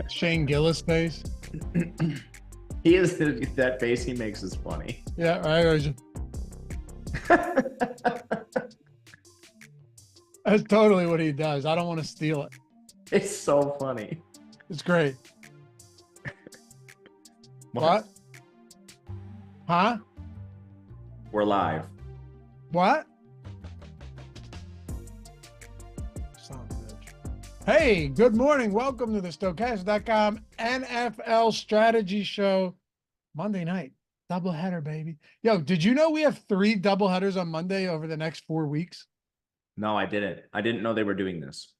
Shane Gillis face. He is that face he makes is funny. Yeah, right. That's totally what he does. I don't want to steal it. It's so funny. It's great. What? What? Huh? We're live. What? Son of a bitch. Hey, good morning. Welcome to the Stokastic.com NFL strategy show. Monday night. Doubleheader, baby. Yo, did you know we have 3 doubleheaders on Monday over the next 4 weeks? No, I didn't. I didn't know they were doing this.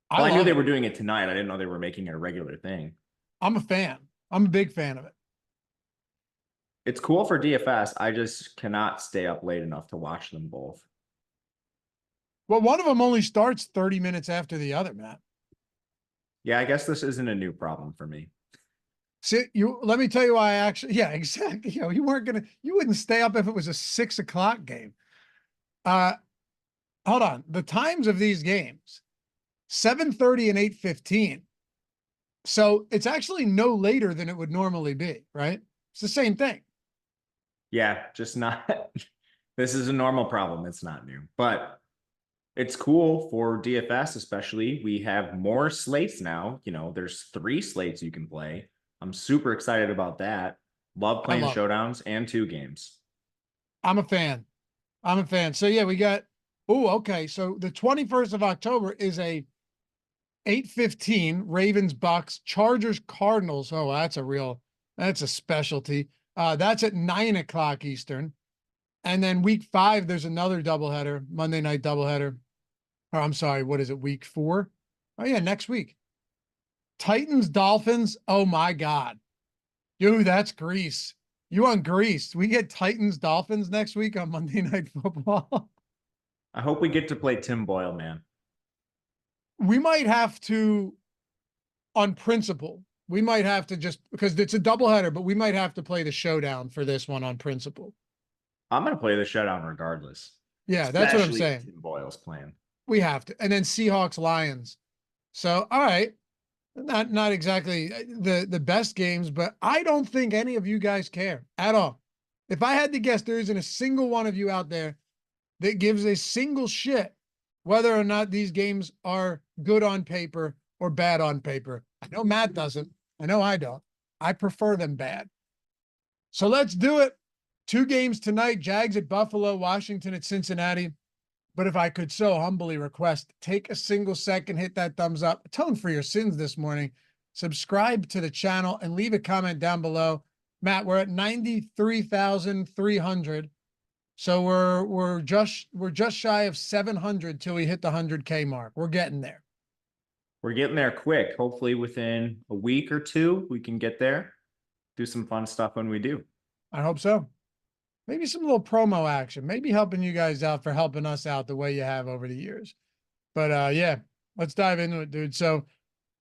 I Well, I knew love they it. were doing it tonight. I didn't know they were making it a regular thing. I'm a fan. I'm a big fan of it. It's cool for DFS. I just cannot stay up late enough to watch them both. Well, one of them only starts 30 minutes after the other, Matt. Yeah, I guess this isn't a new problem for me. See, let me tell you why I actually, yeah, exactly. You know, you wouldn't stay up if it was a 6 o'clock game. Hold on. The times of these games, 7:30 and 8:15. So it's actually no later than it would normally be, right? It's the same thing. Yeah, just not. This is a normal problem. It's not new, but it's cool for DFS, especially. We have more slates now. You know, there's 3 slates you can play. I'm super excited about that. Love playing showdowns and 2 games. I'm a fan. I'm a fan. So yeah, we got, oh, okay. So the 21st of October is a 8:15 Ravens Bucks Chargers Cardinals. Oh, that's a specialty. That's at 9 o'clock Eastern. And then week 5, there's another doubleheader, Monday night doubleheader. Or I'm sorry, what is it? Week 4? Oh yeah, next week. Titans Dolphins. Oh my God. Dude, that's Greece. You on Greece. We get Titans Dolphins next week on Monday Night Football. I hope we get to play Tim Boyle, man. We might have to, on principle, we might have to just, because it's a doubleheader, but we might have to play the showdown for this one on principle. I'm going to play the showdown regardless. Yeah, that's what I'm Especially saying. Tim Boyle's plan. We have to. And then Seahawks Lions. So, all right. Not exactly the best games, but I don't think any of you guys care at all. If I had to guess, there isn't a single one of you out there that gives a single shit whether or not these games are good on paper or bad on paper. I know Matt doesn't. I know I don't. I prefer them bad. So let's do it. 2 games tonight, Jags at Buffalo, Washington at Cincinnati. But if I could so humbly request, take a single second, hit that thumbs up, atone for your sins this morning, subscribe to the channel, and leave a comment down below. Matt, we're at 93,300. So we're just shy of 700 till we hit the 100K mark. We're getting there. We're getting there quick. Hopefully within a week or 2, we can get there. Do some fun stuff when we do. I hope so. Maybe some little promo action, maybe helping you guys out for helping us out the way you have over the years. But yeah, let's dive into it, dude. So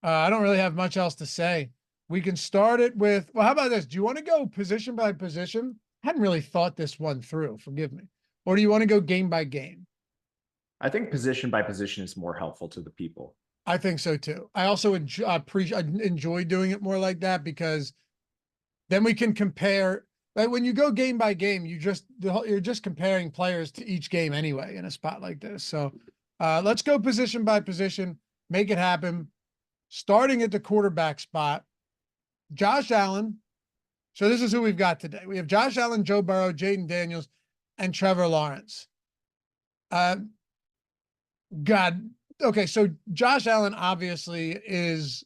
I don't really have much else to say. We can start it with, well, how about this? Do you want to go position by position? I hadn't really thought this one through, forgive me. Or do you want to go game by game? I think position by position is more helpful to the people. I think so too. I also enjoy doing it more like that because then we can compare. Like when you go game by game, you're just comparing players to each game anyway in a spot like this. So let's go position by position, make it happen. Starting at the quarterback spot, Josh Allen. So this is who we've got today. We have Josh Allen, Joe Burrow, Jaden Daniels, and Trevor Lawrence. God. Okay, so Josh Allen obviously is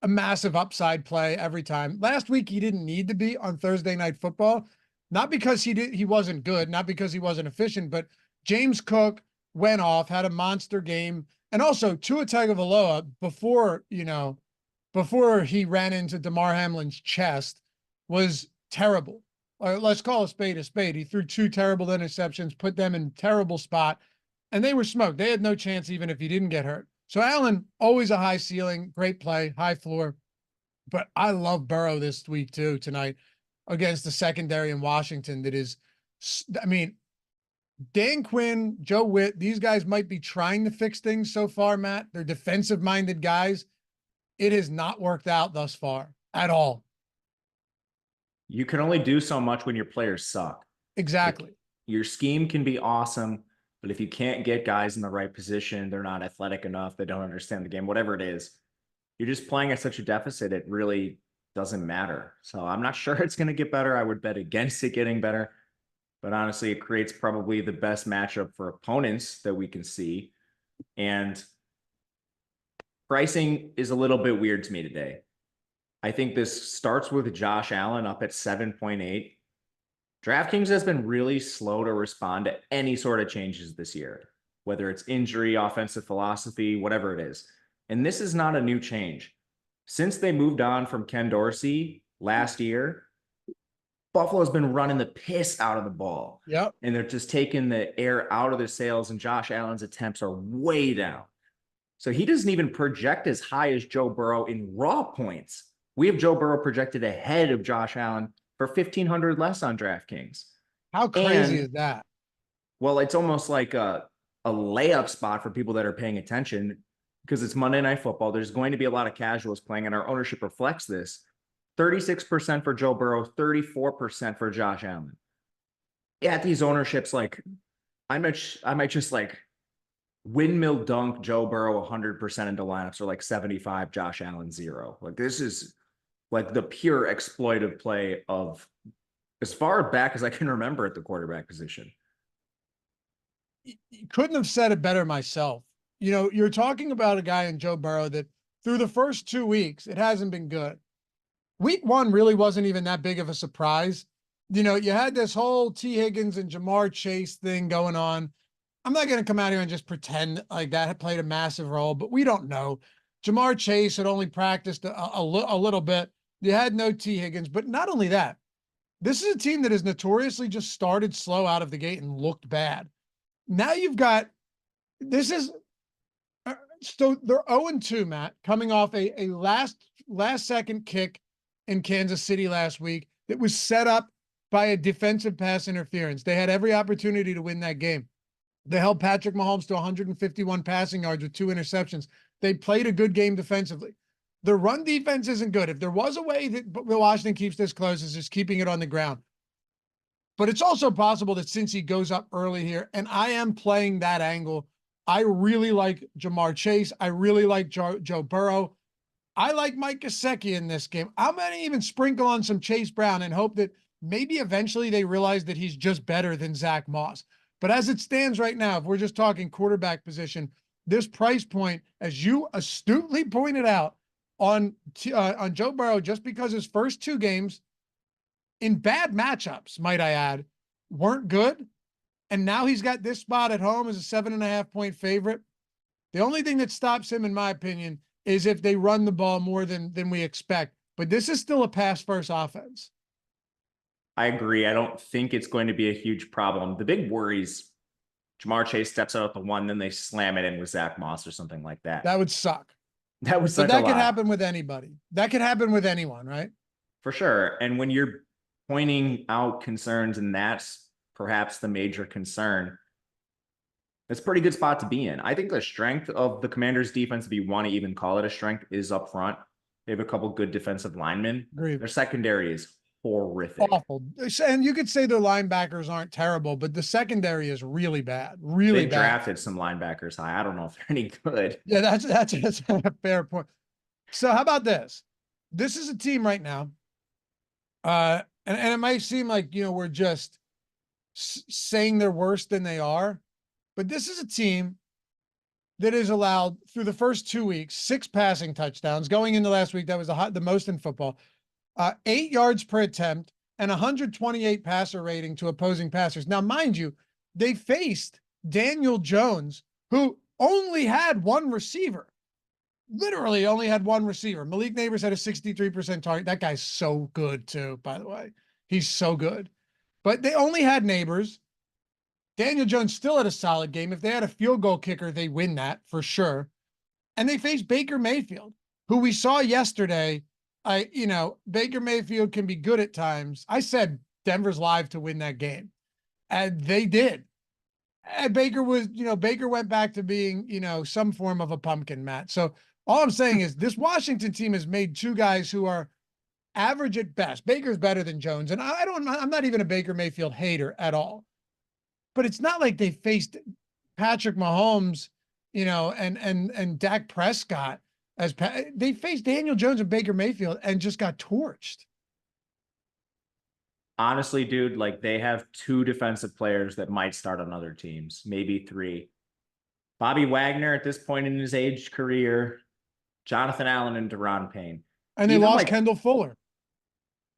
a massive upside play every time. Last week he didn't need to be on Thursday Night Football, not because he wasn't good, not because he wasn't efficient, but James Cook went off, had a monster game, and also Tua Tagovailoa before he ran into DeMar Hamlin's chest was terrible. Or let's call a spade a spade. He threw 2 terrible interceptions, put them in terrible spot, and they were smoked. They had no chance even if he didn't get hurt. So Allen, always a high ceiling, great play, high floor. But I love Burrow this week too, tonight, against the secondary in Washington that is, I mean, Dan Quinn, Joe Witt, these guys might be trying to fix things so far, Matt. They're defensive-minded guys. it has not worked out thus far at all. You can only do so much when your players suck. Exactly. Like, your scheme can be awesome, but if you can't get guys in the right position, they're not athletic enough, they don't understand the game, whatever it is, you're just playing at such a deficit, it really doesn't matter. So I'm not sure it's going to get better. I would bet against it getting better. But honestly, it creates probably the best matchup for opponents that we can see. And pricing is a little bit weird to me today. I think this starts with Josh Allen up at 7.8. DraftKings has been really slow to respond to any sort of changes this year, whether it's injury, offensive philosophy, whatever it is. And this is not a new change. Since they moved on from Ken Dorsey last year, Buffalo's been running the piss out of the ball. Yep. And they're just taking the air out of their sails, and Josh Allen's attempts are way down. So he doesn't even project as high as Joe Burrow in raw points. We have Joe Burrow projected ahead of Josh Allen for 1,500 less on DraftKings. How crazy is that? Well, it's almost like a layup spot for people that are paying attention because it's Monday Night Football. There's going to be a lot of casuals playing, and our ownership reflects this. 36% for Joe Burrow, 34% for Josh Allen. At these ownerships, like I might just like windmill dunk Joe Burrow 100% into lineups, or like 75 Josh Allen 0. Like this is like the pure exploitive play of as far back as I can remember at the quarterback position. You couldn't have said it better myself. You know, you're talking about a guy in Joe Burrow that through the first 2 weeks, it hasn't been good. Week 1 really wasn't even that big of a surprise. You know, you had this whole T. Higgins and Jamar Chase thing going on. I'm not going to come out here and just pretend like that had played a massive role, but we don't know. Jamar Chase had only practiced a little bit. You had no T. Higgins, but not only that, this is a team that has notoriously just started slow out of the gate and looked bad. Now you've got, this is, so they're 0-2, Matt, coming off a last second kick in Kansas City last week that was set up by a defensive pass interference. They had every opportunity to win that game. They held Patrick Mahomes to 151 passing yards with 2 interceptions. They played a good game defensively. The run defense isn't good. If there was a way that Washington keeps this close, is just keeping it on the ground. But it's also possible that since he goes up early here, and I am playing that angle, I really like Jamar Chase. I really like Joe Burrow. I like Mike Gesicki in this game. I'm going to even sprinkle on some Chase Brown and hope that maybe eventually they realize that he's just better than Zach Moss. But as it stands right now, if we're just talking quarterback position, this price point, as you astutely pointed out, on Joe Burrow, just because his first 2 games in bad matchups, might I add, weren't good. And now he's got this spot at home as a 7.5-point favorite. The only thing that stops him, in my opinion, is if they run the ball more than we expect. But this is still a pass-first offense. I agree. I don't think it's going to be a huge problem. The big worries, Jamar Chase steps out at the 1, then they slam it in with Zach Moss or something like that. That would suck. That would suck. But that could happen with anybody. That could happen with anyone, right? For sure. And when you're pointing out concerns, and that's perhaps the major concern, it's a pretty good spot to be in. I think the strength of the Commanders defense, if you want to even call it a strength, is up front. They have a couple good defensive linemen. Agreed. Their secondary is horrific. Awful. And you could say their linebackers aren't terrible, but the secondary is really bad. Really they bad. Drafted some linebackers high. I don't know if they're any good. Yeah, that's a fair point. So how about this? This is a team right now. And it might seem like, you know, we're just saying they're worse than they are, but this is a team that is allowed through the first 2 weeks, 6 passing touchdowns. Going into last week, that was the most in football. 8 yards per attempt and 128 passer rating to opposing passers. Now, mind you, they faced Daniel Jones, who only had 1 receiver. Literally only had 1 receiver. Malik Neighbors had a 63% target. That guy's so good too, by the way. He's so good. But they only had Neighbors. Daniel Jones still had a solid game. If they had a field goal kicker, they win that for sure. And they faced Baker Mayfield, who we saw yesterday. Baker Mayfield can be good at times. I said Denver's live to win that game, and they did. And Baker went back to being, some form of a pumpkin, Matt. So All I'm saying is this Washington team has made two guys who are average at best. Baker's better than Jones, and I'm not even a Baker Mayfield hater at all. But it's not like they faced Patrick Mahomes, and Dak Prescott they faced Daniel Jones and Baker Mayfield and just got torched. Honestly, dude, like they have two defensive players that might start on other teams, maybe three. Bobby Wagner at this point in his age career, Jonathan Allen and Deron Payne. And they lost Kendall Fuller.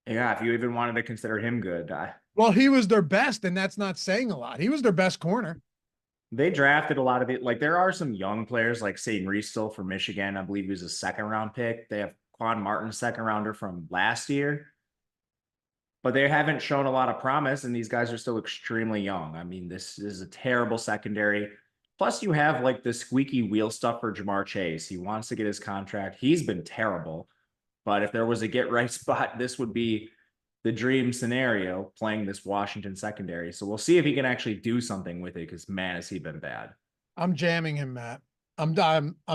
Yeah, if you even wanted to consider him good. Well, he was their best, and that's not saying a lot. He was their best corner. They drafted a lot of it. Like there are some young players like Satan Reese still from Michigan. I believe he was a second-round pick. They have Quan Martin, second-rounder from last year. But they haven't shown a lot of promise, and these guys are still extremely young. I mean, this is a terrible secondary. Plus, you have like the squeaky wheel stuff for Jamar Chase. He wants to get his contract. He's been terrible. But if there was a get-right spot, this would be the dream scenario, playing this Washington secondary. So we'll see if he can actually do something with it, because man, has he been bad. I'm jamming him, Matt. I'm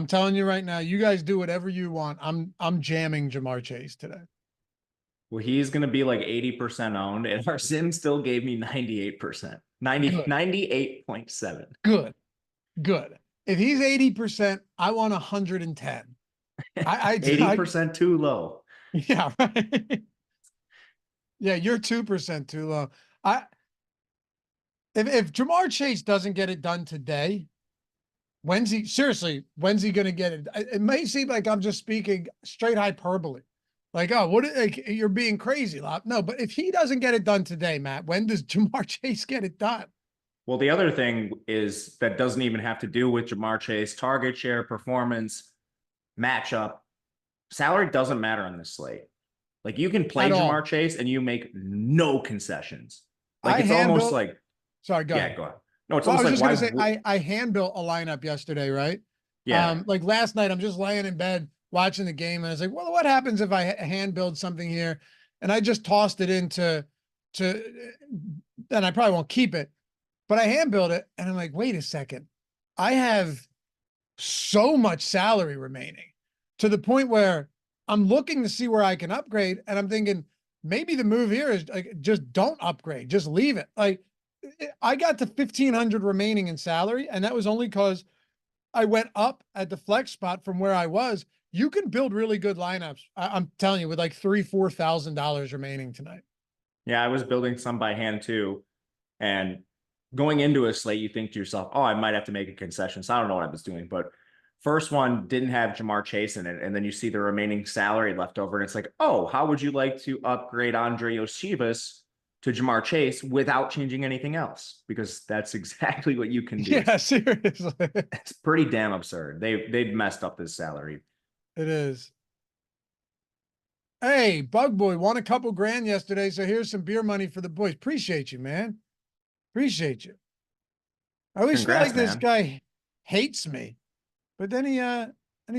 telling you right now, you guys do whatever you want. I'm jamming Jamar Chase today. Well, he's going to be like 80% owned, and our sim still gave me 98%. 98.7. Good. If he's 80%, I want 110. 80% too low. Yeah, right. Yeah, you're 2% too low. If Jamar Chase doesn't get it done today, when's he going to get it? It may seem like I'm just speaking straight hyperbole. Like, oh, like, you're being crazy, Lop. No, but if he doesn't get it done today, Matt, when does Jamar Chase get it done? Well, the other thing is that doesn't even have to do with Jamar Chase. Target share, performance, matchup, salary doesn't matter on this slate. Like you can play Jamar Chase and you make no concessions. Like it's almost like. Sorry, go ahead. Yeah, go ahead. No, it's almost like. I was just gonna say I hand built a lineup yesterday, right? Yeah. Like last night, I'm just laying in bed watching the game, and I was like, well, what happens if I hand build something here? And I just tossed it into, then I probably won't keep it, but I hand build it, and I'm like, wait a second, I have so much salary remaining to the point where I'm looking to see where I can upgrade, and I'm thinking maybe the move here is like just don't upgrade, just leave it. Like I got to 1,500 remaining in salary, and that was only because I went up at the flex spot from where I was. You can build really good lineups. I'm telling you, with like $3,000-4,000 remaining tonight. Yeah, I was building some by hand too, and going into a slate, you think to yourself, "Oh, I might have to make a concession." So I don't know what I was doing, but first one didn't have Jamar Chase in it, and then you see the remaining salary left over, and it's like, "Oh, how would you like to upgrade Andre Yosivas to Jamar Chase without changing anything else?" Because that's exactly what you can do. Yeah, seriously, it's pretty damn absurd. They've messed up this salary. It is. Hey, Bug Boy won a couple grand yesterday, so here's some beer money for the boys. Appreciate you, man. Appreciate you. I always feel like this guy hates me, but then he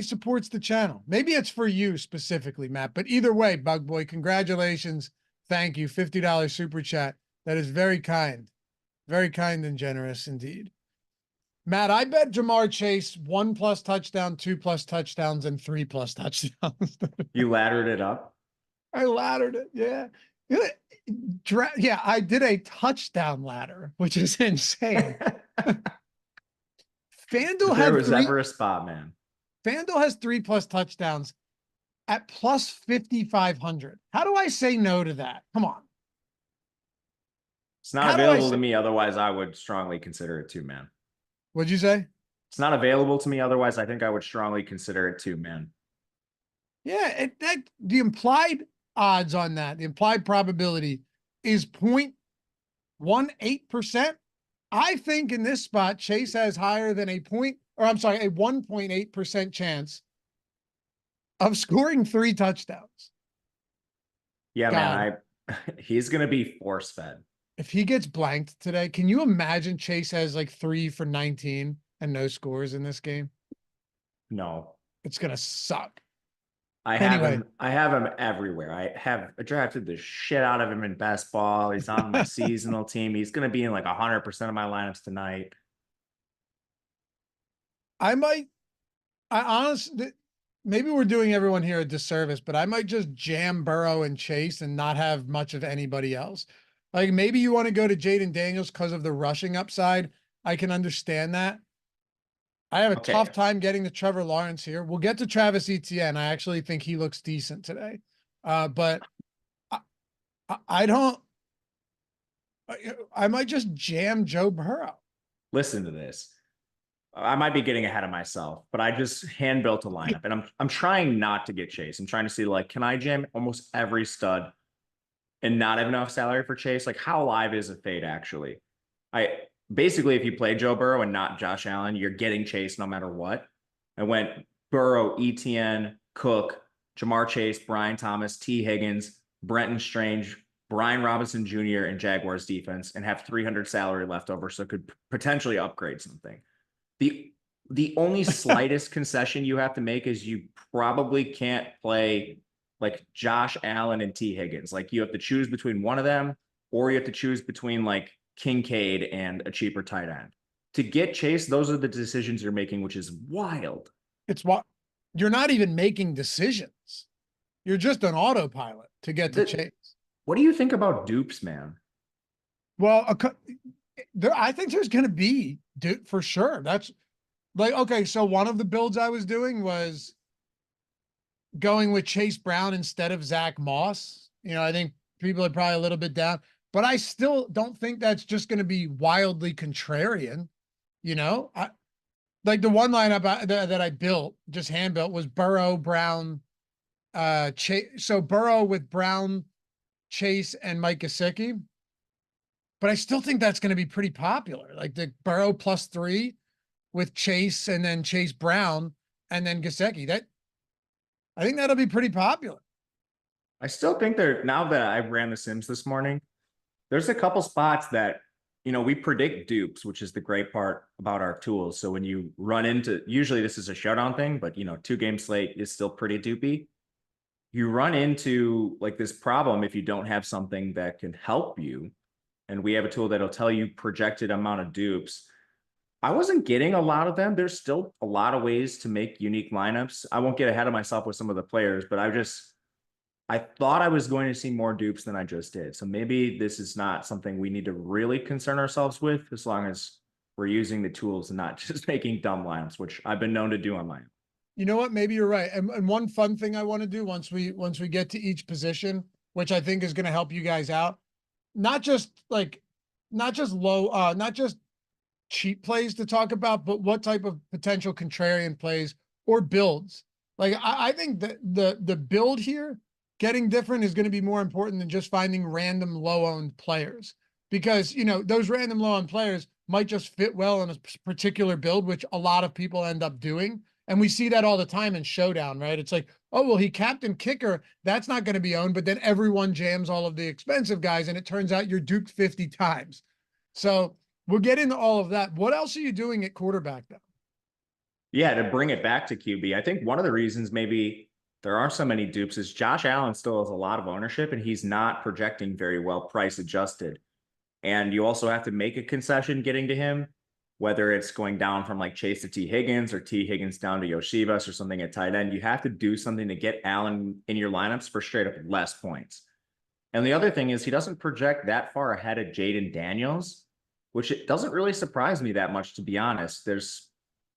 supports the channel. Maybe it's for you specifically, Matt. But either way, Bug Boy, congratulations. Thank you. $50 super chat. That is very kind and generous indeed. Matt, I bet Jamar Chase 1+ touchdown, 2+ touchdowns, and 3+ touchdowns. You laddered it up? I laddered it, yeah. Yeah, I did a touchdown ladder, which is insane. FanDuel there was ever a spot, man. FanDuel has 3+ touchdowns at plus 5,500. How do I say no to that? Come on. It's not available to me. Otherwise, I would strongly consider it too, man. What'd you say? It's not available to me. Otherwise, I think I would strongly consider it too, man. Yeah, the implied odds on that, the implied probability is 0.18%. I think in this spot, Chase has higher than a 1.8% chance of scoring 3 touchdowns. Yeah, man, he's going to be force fed. If he gets blanked today, can you imagine Chase has like 3 for 19 and no scores in this game? No. It's going to suck. I have him everywhere. I drafted the shit out of him in best ball. He's on my seasonal team. He's going to be in like 100% of my lineups tonight. I honestly, maybe we're doing everyone here a disservice, but I might just jam Burrow and Chase and not have much of anybody else. Like maybe you want to go to Jaden Daniels because of the rushing upside. I can understand that. I have a Okay, tough time getting to Trevor Lawrence here. We'll get to Travis Etienne. I actually think he looks decent today. But I, I don't, I might just jam Joe Burrow. listen to this. I might be getting ahead of myself, but I just hand built a lineup, and I'm trying not to get Chase. I'm trying to see like, can I jam almost every stud and not have enough salary for Chase? Like, how live is a fade actually? I basically, if you play Joe Burrow and not Josh Allen, you're getting Chase no matter what. I went Burrow, ETN, Cook, Jamar Chase, Brian Thomas, T. Higgins, Brenton Strange, Brian Robinson Jr., and Jaguars defense, and have 300 salary left over, so could potentially upgrade something. The only slightest concession you have to make is you probably can't play like Josh Allen and T. Higgins. Like you have to choose between one of them, or you have to choose between like Kincaid and a cheaper tight end. To get Chase, those are the decisions you're making, which is wild. It's what you're not even making decisions. You're just an autopilot to get to Chase. What do you think about dupes, man? Well, I think there's going to be, dude, for sure. That's like, okay, so one of the builds I was doing was going with Chase Brown instead of Zach Moss. You know, I think people are probably a little bit down, but I still don't think that's just going to be wildly contrarian. You know, like the one lineup that I built, just hand built, was Burrow, Brown, Chase. So Burrow with Brown, Chase, and Mike Gesicki. But I still think that's going to be pretty popular. Like the Burrow +3 with Chase and then Chase Brown and then Gesicki. I think that'll be pretty popular. I still think now that I ran the Sims this morning, there's a couple spots that, we predict dupes, which is the great part about our tools. So when you run into, usually this is a showdown thing, but 2-game slate is still pretty dupey. You run into like this problem if you don't have something that can help you. And we have a tool that'll tell you projected amount of dupes. I wasn't getting a lot of them. There's still a lot of ways to make unique lineups. I won't get ahead of myself with some of the players, but I thought I was going to see more dupes than I just did. So maybe this is not something we need to really concern ourselves with, as long as we're using the tools and not just making dumb lineups, which I've been known to do on my own. You know what? Maybe you're right. And one fun thing I want to do once we get to each position, which I think is going to help you guys out, not just cheap plays to talk about, but what type of potential contrarian plays or builds. Like I think that the build here getting different is going to be more important than just finding random low-owned players, because those random low-owned players might just fit well in a particular build, which a lot of people end up doing. And we see that all the time in Showdown, right? It's like, oh, well, he captain kicker. That's not going to be owned, but then everyone jams all of the expensive guys, and it turns out you're duped 50 times. So we'll get into all of that. What else are you doing at quarterback, though? Yeah, to bring it back to QB, I think one of the reasons maybe there are so many dupes is Josh Allen still has a lot of ownership, and he's not projecting very well price adjusted. And you also have to make a concession getting to him, whether it's going down from like Chase to T. Higgins or T. Higgins down to Yoshivas or something at tight end. You have to do something to get Allen in your lineups for straight up less points. And the other thing is he doesn't project that far ahead of Jaden Daniels, which it doesn't really surprise me that much, to be honest. There's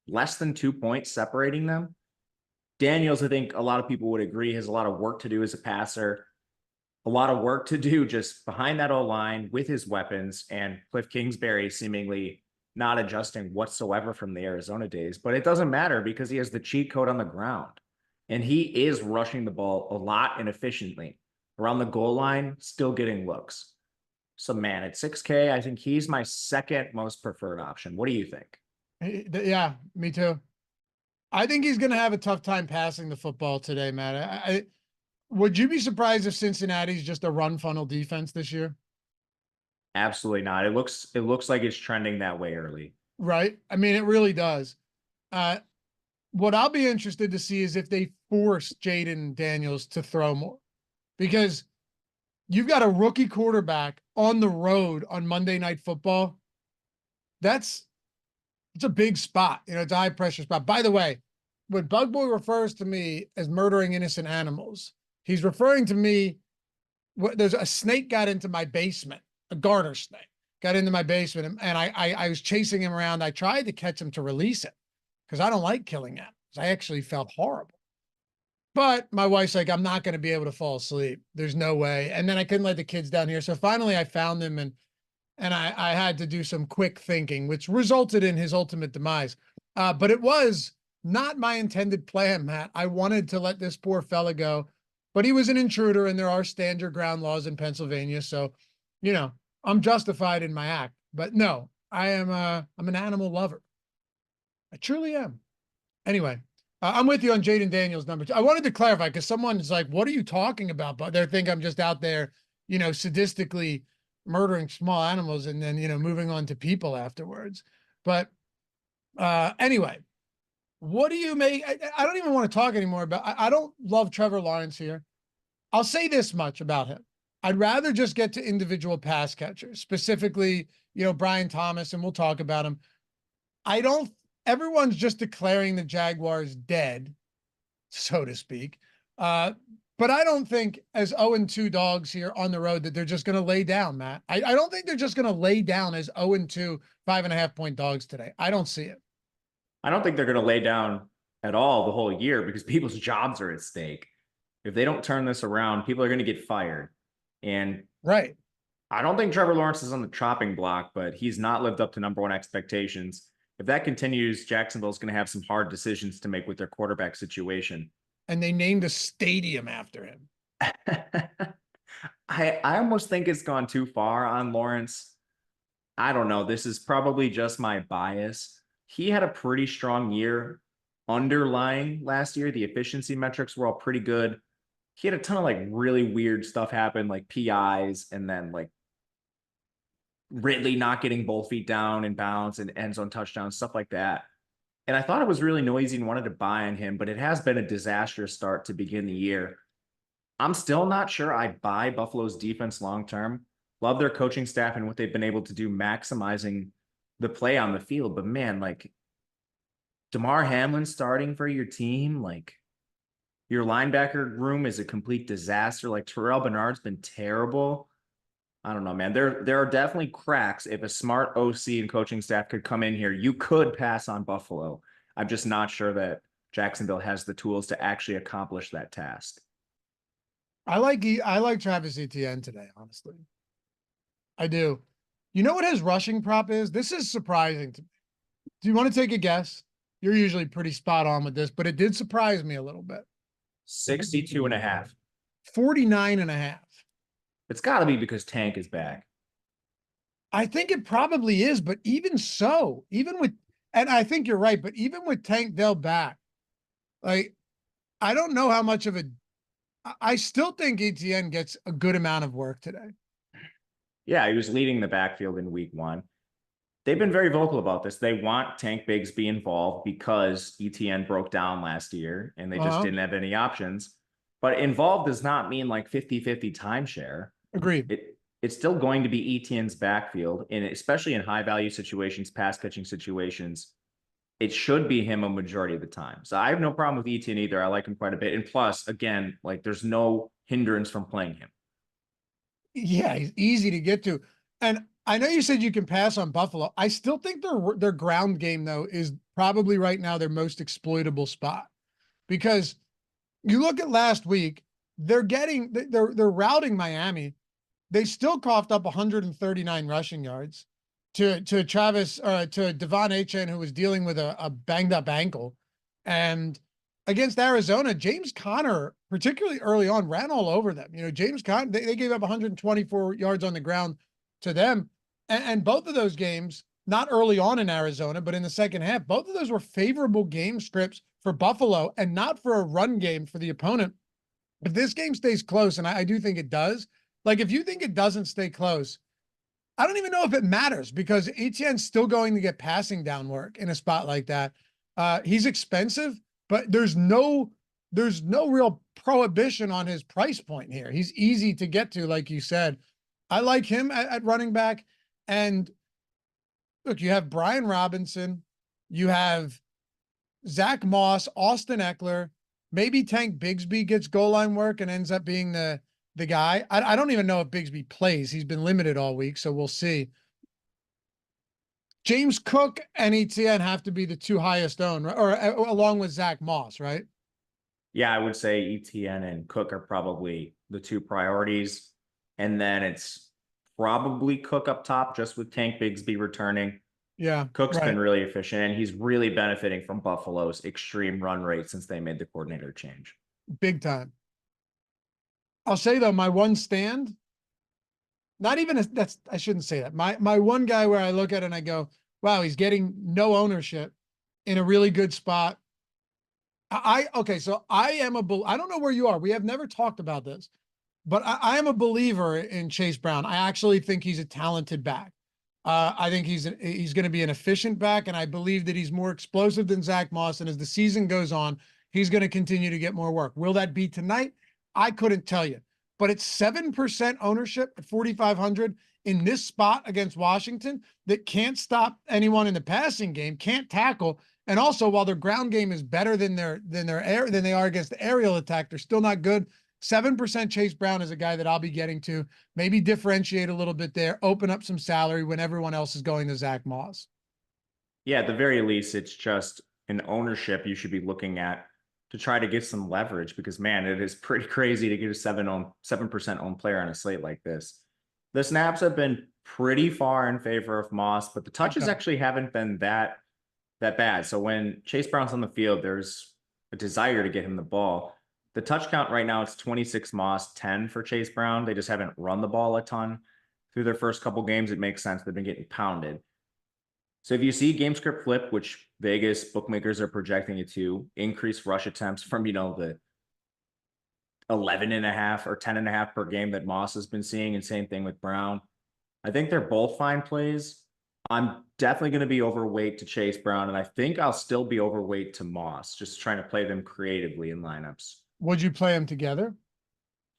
less than 2 points separating them. Daniels, I think a lot of people would agree, has a lot of work to do as a passer, a lot of work to do just behind that O-line with his weapons, and Cliff Kingsbury seemingly not adjusting whatsoever from the Arizona days. But it doesn't matter because he has the cheat code on the ground, and he is rushing the ball a lot and efficiently around the goal line, still getting looks. So man, at 6K, I think he's my second most preferred option. What do you think? Yeah, me too. I think he's going to have a tough time passing the football today, Matt. Would you be surprised if Cincinnati's just a run funnel defense this year? Absolutely not. It looks like it's trending that way early. Right. I mean, it really does. What I'll be interested to see is if they force Jaden Daniels to throw more, because you've got a rookie quarterback on the road on Monday Night Football. It's a big spot. It's a high pressure spot. By the way, when Bug Boy refers to me as murdering innocent animals, he's referring to me. There's a snake got into my basement, a garter snake got into my basement, and I was chasing him around. I tried to catch him to release it because I don't like killing animals. I actually felt horrible. But my wife's like, I'm not going to be able to fall asleep. There's no way. And then I couldn't let the kids down here. So finally I found him, and I had to do some quick thinking, which resulted in his ultimate demise. But it was not my intended plan, Matt. I wanted to let this poor fella go, but he was an intruder, and there are stand your ground laws in Pennsylvania. So, you know, I'm justified in my act. But no, I'm an animal lover. I truly am. Anyway, I'm with you on Jaden Daniels number 2. I wanted to clarify because someone's like, what are you talking about? But they think I'm just out there, sadistically murdering small animals and then, moving on to people afterwards. But anyway, what do you make? I don't even want to talk anymore about, I don't love Trevor Lawrence here. I'll say this much about him. I'd rather just get to individual pass catchers, specifically, Brian Thomas, and we'll talk about him. Everyone's just declaring the Jaguars dead, so to speak. But I don't think as 0-2 dogs here on the road that they're just going to lay down, Matt. I don't think they're just going to lay down as 0-2, 5.5-point dogs today. I don't see it. I don't think they're going to lay down at all the whole year because people's jobs are at stake. If they don't turn this around, people are going to get fired. And right. I don't think Trevor Lawrence is on the chopping block, but he's not lived up to number one expectations. If that continues, Jacksonville's going to have some hard decisions to make with their quarterback situation. And they named a stadium after him. I almost think it's gone too far on Lawrence. I don't know. This is probably just my bias. He had a pretty strong year underlying last year. The efficiency metrics were all pretty good. He had a ton of really weird stuff happen, like PIs, and then Ridley not getting both feet down in bounds and end zone touchdowns, stuff like that. And I thought it was really noisy and wanted to buy on him, but it has been a disastrous start to begin the year. I'm still not sure I buy Buffalo's defense long-term. Love their coaching staff and what they've been able to do maximizing the play on the field. But man, Damar Hamlin starting for your team, your linebacker room is a complete disaster. Terrell Bernard's been terrible. I don't know, man. There are definitely cracks. If a smart OC and coaching staff could come in here, you could pass on Buffalo. I'm just not sure that Jacksonville has the tools to actually accomplish that task. I like Travis Etienne today, honestly. I do. You know what his rushing prop is? This is surprising to me. Do you want to take a guess? You're usually pretty spot on with this, but it did surprise me a little bit. 62.5. 49.5. It's got to be because Tank is back. I think it probably is, but even so, and I think you're right, but even with Tank Dell back, I don't know how much of I still think Etienne gets a good amount of work today. Yeah, he was leading the backfield in week 1. They've been very vocal about this. They want Tank Bigsby involved because Etienne broke down last year and they just didn't have any options. But involved does not mean 50-50 timeshare. Agreed. It's still going to be Etienne's backfield, and especially in high value situations, pass catching situations, it should be him a majority of the time. So I have no problem with Etienne either. I like him quite a bit. And plus, again, there's no hindrance from playing him. Yeah, he's easy to get to. And I know you said you can pass on Buffalo. I still think their ground game, though, is probably right now their most exploitable spot. Because you look at last week, they're routing Miami. They still coughed up 139 rushing yards to Devon Achane, who was dealing with a banged up ankle. And against Arizona, James Conner, particularly early on, ran all over them. James Conner, they gave up 124 yards on the ground to them. And both of those games, not early on in Arizona, but in the second half, both of those were favorable game scripts for Buffalo and not for a run game for the opponent. If this game stays close, and I do think it does, if you think it doesn't stay close, I don't even know if it matters because Etienne's still going to get passing down work in a spot like that. He's expensive, but there's no real prohibition on his price point here. He's easy to get to, like you said. I like him at running back. And look, you have Brian Robinson, you have Zach Moss, Austin Eckler, maybe Tank Bigsby gets goal line work and ends up being the guy. I don't even know if Bigsby plays. He's been limited all week, so we'll see. James Cook and ETN have to be the two highest owned, or along with Zach Moss, right? Yeah, I would say ETN and Cook are probably the two priorities. And then it's probably Cook up top, just with Tank Bigsby returning. Yeah, Cook's right. been really efficient, and he's really benefiting from Buffalo's extreme run rate since they made the coordinator change. Big time. I'll say though, my one stand, not even that's I shouldn't say that. My one guy where I look at it and I go, wow, he's getting no ownership in a really good spot. Okay, so I don't know where you are. We have never talked about this, but I am a believer in Chase Brown. I actually think he's a talented back. I think he's going to be an efficient back, and I believe that he's more explosive than Zach Moss. And as the season goes on, he's going to continue to get more work. Will that be tonight? I couldn't tell you, but it's 7% ownership at 4,500 in this spot against Washington that can't stop anyone in the passing game, can't tackle. And also, while their ground game is better than they are against the aerial attack, they're still not good. 7% Chase Brown is a guy that I'll be getting to. Maybe differentiate a little bit there, open up some salary when everyone else is going to Zach Moss. Yeah, at the very least, it's just an ownership you should be looking at to try to get some leverage, because man, it is pretty crazy to get a 7% owned player on a slate like this. The snaps have been pretty far in favor of Moss, but the touches actually haven't been that bad. So when Chase Brown's on the field, there's a desire to get him the ball. The touch count right now, it's 26 Moss, 10 for Chase Brown. They just haven't run the ball a ton through their first couple games. It makes sense. They've been getting pounded. So if you see game script flip, which Vegas bookmakers are projecting it to, increase rush attempts from, the 11.5 or 10.5 per game that Moss has been seeing, and same thing with Brown. I think they're both fine plays. I'm definitely going to be overweight to Chase Brown, and I think I'll still be overweight to Moss, just trying to play them creatively in lineups. Would you play them together?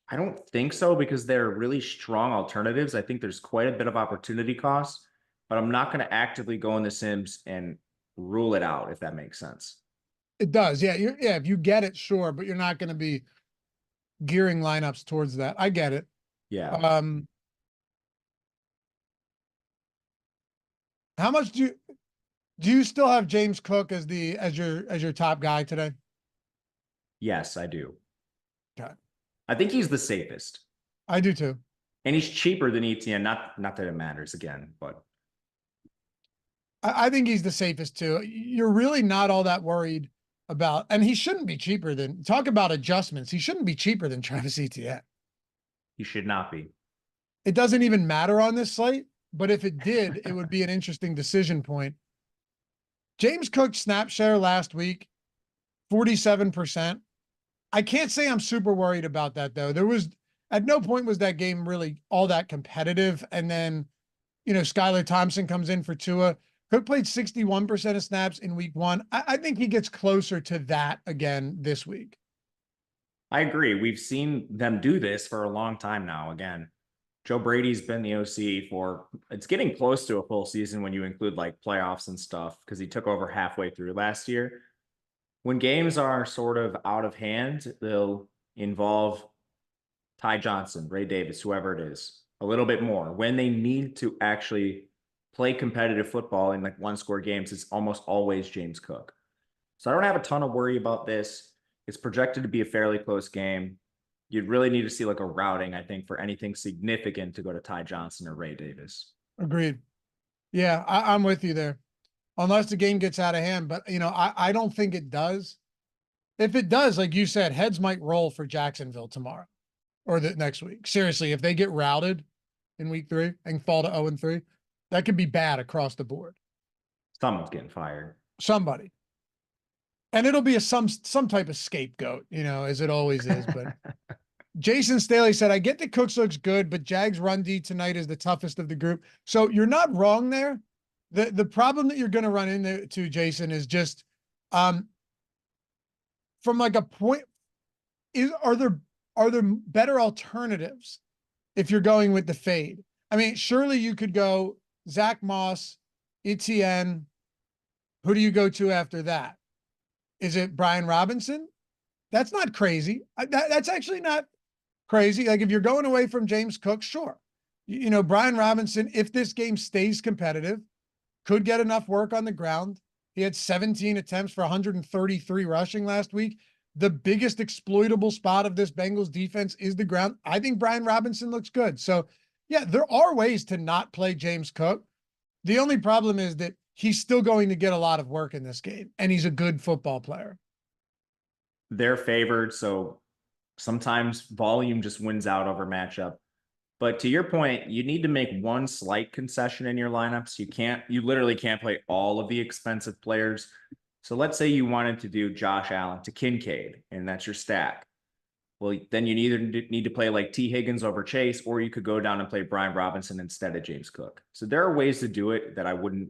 I don't think so, because they're really strong alternatives. I think there's quite a bit of opportunity cost, but I'm not going to actively go in the Sims and rule it out, if that makes sense. It does. Yeah. If you get it, sure, but you're not going to be gearing lineups towards that. I get it. Yeah. How much do you still have James Cook as your top guy today? Yes, I do. Okay. I think he's the safest. I do too. And he's cheaper than ETN. Not that it matters again, but I think he's the safest too. You're really not all that worried about, and he shouldn't be cheaper than, talk about adjustments. He shouldn't be cheaper than Travis Etienne. he should not be. It doesn't even matter on this slate, but if it did, it would be an interesting decision point. James Cook's snap share last week, 47%. I can't say I'm super worried about that though. At no point was that game really all that competitive. And then, Skylar Thompson comes in for Tua. Cook played 61% of snaps in week 1. I think he gets closer to that again this week. I agree. We've seen them do this for a long time now. Again, Joe Brady's been the OC for, it's getting close to a full season when you include like playoffs and stuff, because he took over halfway through last year. When games are sort of out of hand, they'll involve Ty Johnson, Ray Davis, whoever it is, a little bit more. When they need to actually play competitive football in like one-score games, it's almost always James Cook. So I don't have a ton of worry about this. It's projected to be a fairly close game. You'd really need to see like a routing, I think, for anything significant to go to Ty Johnson or Ray Davis. Agreed. Yeah, I'm with you there. Unless the game gets out of hand. But, I don't think it does. If it does, like you said, heads might roll for Jacksonville tomorrow or the next week. Seriously, if they get routed in week 3 and fall to 0-3, that could be bad across the board. Someone's getting fired. Somebody. And it'll be some type of scapegoat, as it always is. But Jason Staley said, I get that Cooks looks good, but Jags run D tonight is the toughest of the group. So you're not wrong there. The problem that you're going to run into, Jason, is just from like a point are there better alternatives if you're going with the fade? I mean, surely you could go Zach Moss, Etienne. Who do you go to after that? Is it Brian Robinson? That's not crazy. That's actually not crazy. Like if you're going away from James Cook, sure. Brian Robinson, if this game stays competitive, could get enough work on the ground. He had 17 attempts for 133 rushing last week. The biggest exploitable spot of this Bengals defense is the ground. I think Brian Robinson looks good. So, yeah, there are ways to not play James Cook. The only problem is that he's still going to get a lot of work in this game, and he's a good football player. They're favored, so sometimes volume just wins out over matchup. But to your point, you need to make one slight concession in your lineups. You literally can't play all of the expensive players. So let's say you wanted to do Josh Allen to Kincaid, and that's your stack. Well, then you either need to play like T. Higgins over Chase, or you could go down and play Brian Robinson instead of James Cook. So there are ways to do it that I wouldn't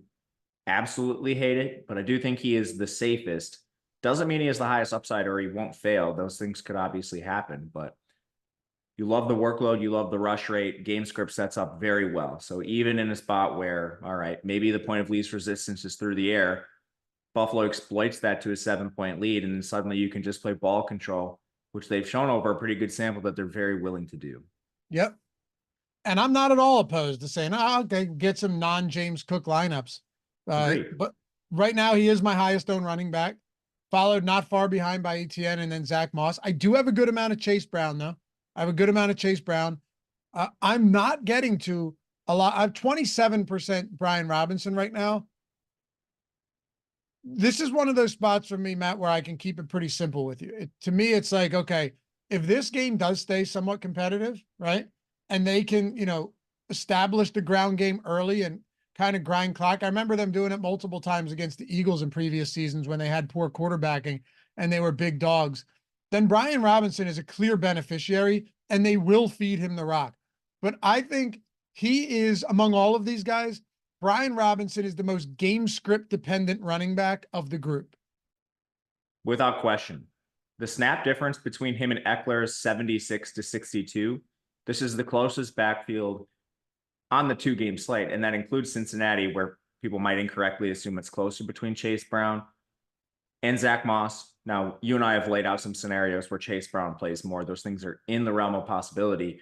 absolutely hate it, but I do think he is the safest. Doesn't mean he has the highest upside or he won't fail. Those things could obviously happen, but you love the workload, you love the rush rate. Game script sets up very well. So even in a spot where, all right, maybe the point of least resistance is through the air, Buffalo exploits that to a 7-point lead, and then suddenly you can just play ball control, which they've shown over a pretty good sample that they're very willing to do. Yep. And I'm not at all opposed to saying, okay, get some non-James Cook lineups. But right now he is my highest owned running back, followed not far behind by Etienne and then Zach Moss. I do have a good amount of Chase Brown, though. I have a good amount of Chase Brown. I'm not getting to a lot. I have 27% Brian Robinson right now. This is one of those spots for me, Matt, where I can keep it pretty simple with you. To me, it's like, okay, if this game does stay somewhat competitive, right, and they can, establish the ground game early and kind of grind clock. I remember them doing it multiple times against the Eagles in previous seasons when they had poor quarterbacking and they were big dogs. Then Brian Robinson is a clear beneficiary and they will feed him the rock. But I think he is, among all of these guys, Brian Robinson is the most game script dependent running back of the group. Without question. The snap difference between him and Eckler is 76 to 62. This is the closest backfield on the 2-game slate, and that includes Cincinnati, where people might incorrectly assume it's closer between Chase Brown and Zach Moss. Now, you and I have laid out some scenarios where Chase Brown plays more. Those things are in the realm of possibility.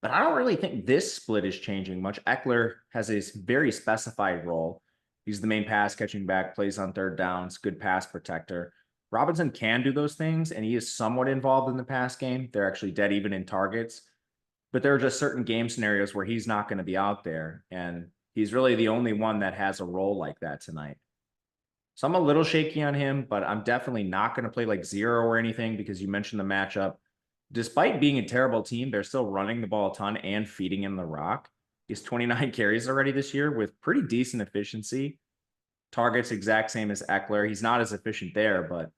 But I don't really think this split is changing much. Eckler has a very specified role. He's the main pass catching back, plays on third downs, good pass protector. Robinson can do those things, and he is somewhat involved in the pass game. They're actually dead even in targets. But there are just certain game scenarios where he's not going to be out there. And he's really the only one that has a role like that tonight. So I'm a little shaky on him, but I'm definitely not going to play like zero or anything because you mentioned the matchup. Despite being a terrible team, they're still running the ball a ton and feeding him the rock. He's 29 carries already this year with pretty decent efficiency. Targets exact same as Eckler. He's not as efficient there, but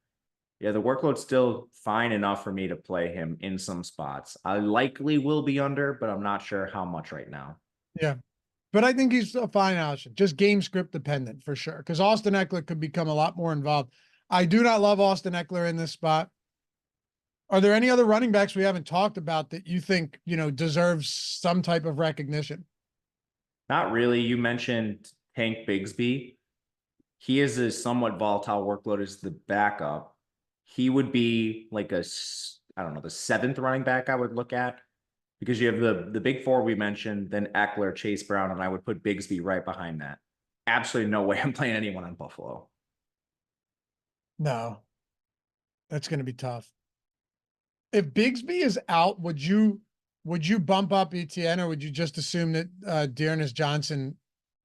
yeah, the workload's still fine enough for me to play him in some spots. I likely will be under, but I'm not sure how much right now. Yeah. But I think he's a fine option, just game script dependent for sure. Because Austin Eckler could become a lot more involved. I do not love Austin Eckler in this spot. Are there any other running backs we haven't talked about that you think, deserves some type of recognition? Not really. You mentioned Tank Bigsby. He is a somewhat volatile workload as the backup. He would be like the 7th running back I would look at because you have the big four we mentioned, then Eckler, Chase Brown, and I would put Bigsby right behind that. Absolutely no way I'm playing anyone on Buffalo. No, that's going to be tough. If Bigsby is out, would you bump up Etienne, or would you just assume that Dearness Johnson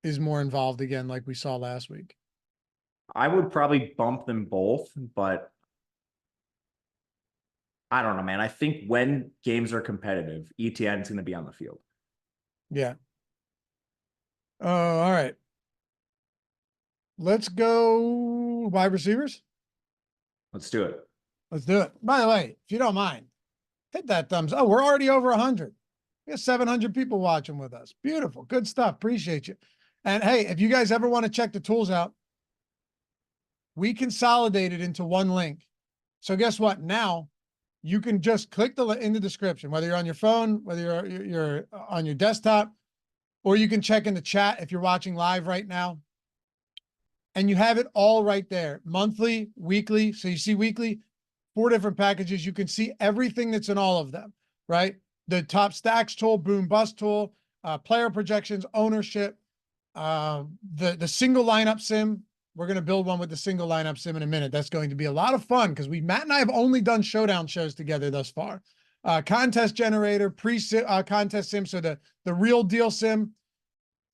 is more involved again, like we saw last week? I would probably bump them both, but I don't know, man. I think when games are competitive, Etienne's going to be on the field. Yeah. Oh, all right. Let's go wide receivers. Let's do it. Let's do it. By the way, if you don't mind, hit that thumbs. Oh, we're already over 100. We have 700 people watching with us. Beautiful. Good stuff. Appreciate you. And hey, if you guys ever want to check the tools out, we consolidated into one link. So guess what? Now you can just click the in the description, whether you're on your phone, whether you're on your desktop, or you can check in the chat if you're watching live right now. and you have it all right there. Monthly, weekly. So you see weekly, 4 different packages. You can see everything that's in all of them, right? The top stacks tool, boom bust tool, player projections, ownership, the single lineup sim. We're going to build one with the single lineup sim in a minute. That's going to be a lot of fun because Matt and I have only done showdown shows together thus far. Contest generator, contest sim. So the real deal sim,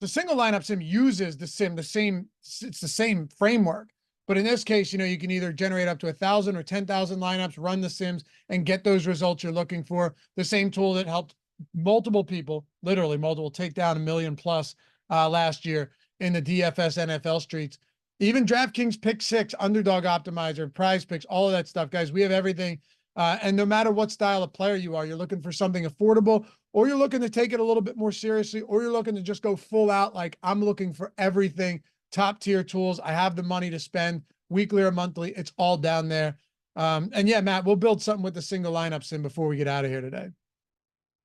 the single lineup sim uses the sim, it's the same framework. But in this case, you can either generate up to 1,000 or 10,000 lineups, run the sims, and get those results you're looking for. The same tool that helped multiple people, literally multiple, take down 1 million plus last year in the DFS NFL streets. Even DraftKings Pick 6, Underdog Optimizer, Prize Picks, all of that stuff, guys. We have everything. And no matter what style of player you are, you're looking for something affordable, or you're looking to take it a little bit more seriously, or you're looking to just go full out. Like, I'm looking for everything, top tier tools. I have the money to spend weekly or monthly. It's all down there. And yeah, Matt, we'll build something with the single lineup sim before we get out of here today.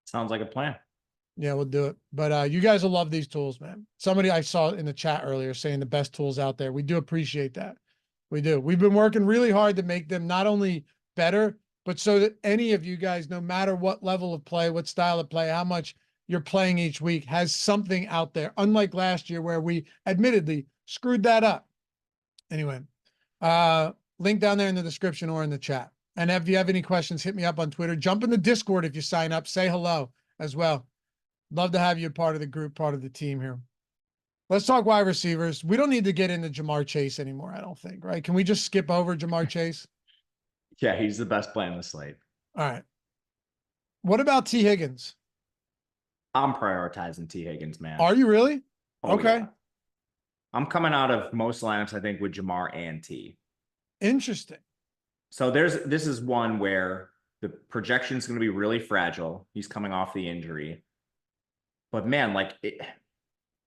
Sounds like a plan. Yeah, we'll do it. But you guys will love these tools, man. Somebody I saw in the chat earlier saying the best tools out there. We do appreciate that. We do. We've been working really hard to make them not only better, but so that any of you guys, no matter what level of play, what style of play, how much you're playing each week, has something out there. Unlike last year where we admittedly screwed that up. Anyway, link down there in the description or in the chat. And if you have any questions, hit me up on Twitter. Jump in the Discord if you sign up. Say hello as well. Love to have you a part of the group, part of the team here. Let's talk wide receivers. We don't need to get into Jamar Chase anymore, I don't think, right? Can we just skip over Jamar Chase? Yeah, he's the best play on the slate. All right. What about T. Higgins? I'm prioritizing T. Higgins, man. Are you really? Oh, okay. Yeah. I'm coming out of most lineups, I think, with Jamar and T. Interesting. So this is one where the projection is going to be really fragile. He's coming off the injury. But man,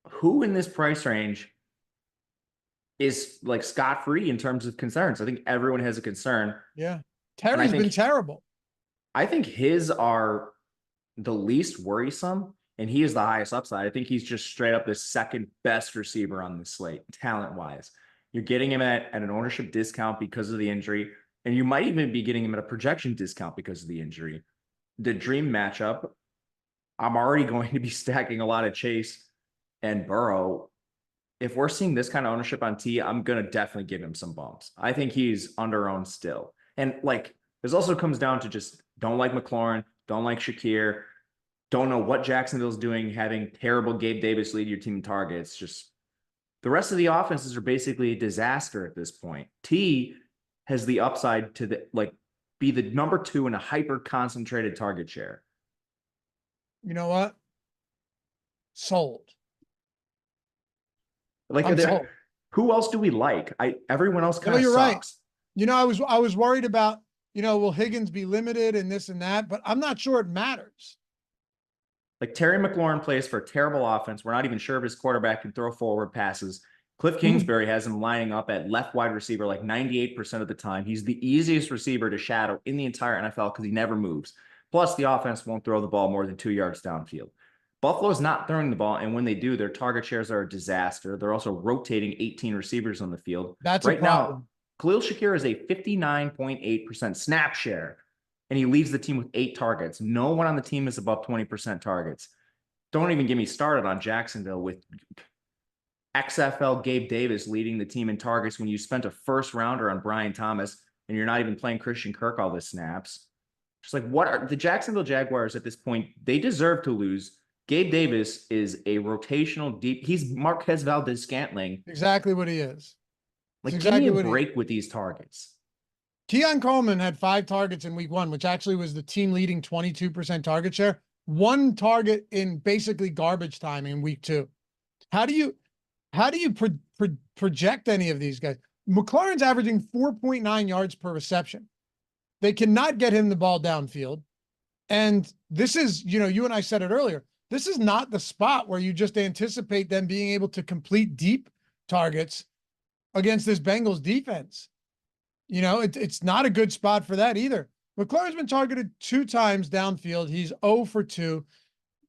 who in this price range is like scot-free in terms of concerns? I think everyone has a concern. Yeah. Terry's been terrible. I think his are the least worrisome, and he is the highest upside. I think he's just straight up the second best receiver on the slate, talent-wise. You're getting him at an ownership discount because of the injury, and you might even be getting him at a projection discount because of the injury. The dream matchup, I'm already going to be stacking a lot of Chase and Burrow. If we're seeing this kind of ownership on T, I'm going to definitely give him some bumps. I think he's under-owned still. And this also comes down to just don't like McLaurin, don't like Shakir, don't know what Jacksonville's doing, having terrible Gabe Davis lead your team in targets. Just the rest of the offenses are basically a disaster at this point. T has the upside to be the number 2 in a hyper-concentrated target share. You know what? Sold. Sold. Who else do we like? Everyone else kind of sucks. Right. I was worried about, will Higgins be limited and this and that, but I'm not sure it matters. Terry McLaurin plays for a terrible offense. We're not even sure if his quarterback can throw forward passes. Cliff Kingsbury has him lining up at left wide receiver 98% of the time. He's the easiest receiver to shadow in the entire NFL because he never moves. Plus, the offense won't throw the ball more than 2 yards downfield. Buffalo's not throwing the ball, and when they do, their target shares are a disaster. They're also rotating 18 receivers on the field. That's right now. Khalil Shakir is a 59.8% snap share, and he leads the team with 8 targets. No one on the team is above 20% targets. Don't even get me started on Jacksonville with XFL Gabe Davis leading the team in targets when you spent a first rounder on Brian Thomas and you're not even playing Christian Kirk all the snaps. Just what are the Jacksonville Jaguars at this point? They deserve to lose. Gabe Davis is a rotational deep. He's Marquez Valdez-Scantling. Exactly what he is. Give me a break with these targets. Keon Coleman had 5 targets in week 1, which actually was the team leading 22% target share. 1 target in basically garbage time in week 2. How do you project any of these guys? McLaurin's averaging 4.9 yards per reception. They cannot get him the ball downfield. And this is, you and I said it earlier, this is not the spot where you just anticipate them being able to complete deep targets against this Bengals defense. It's not a good spot for that either. McLaurin's been targeted 2 times downfield. He's 0 for 2.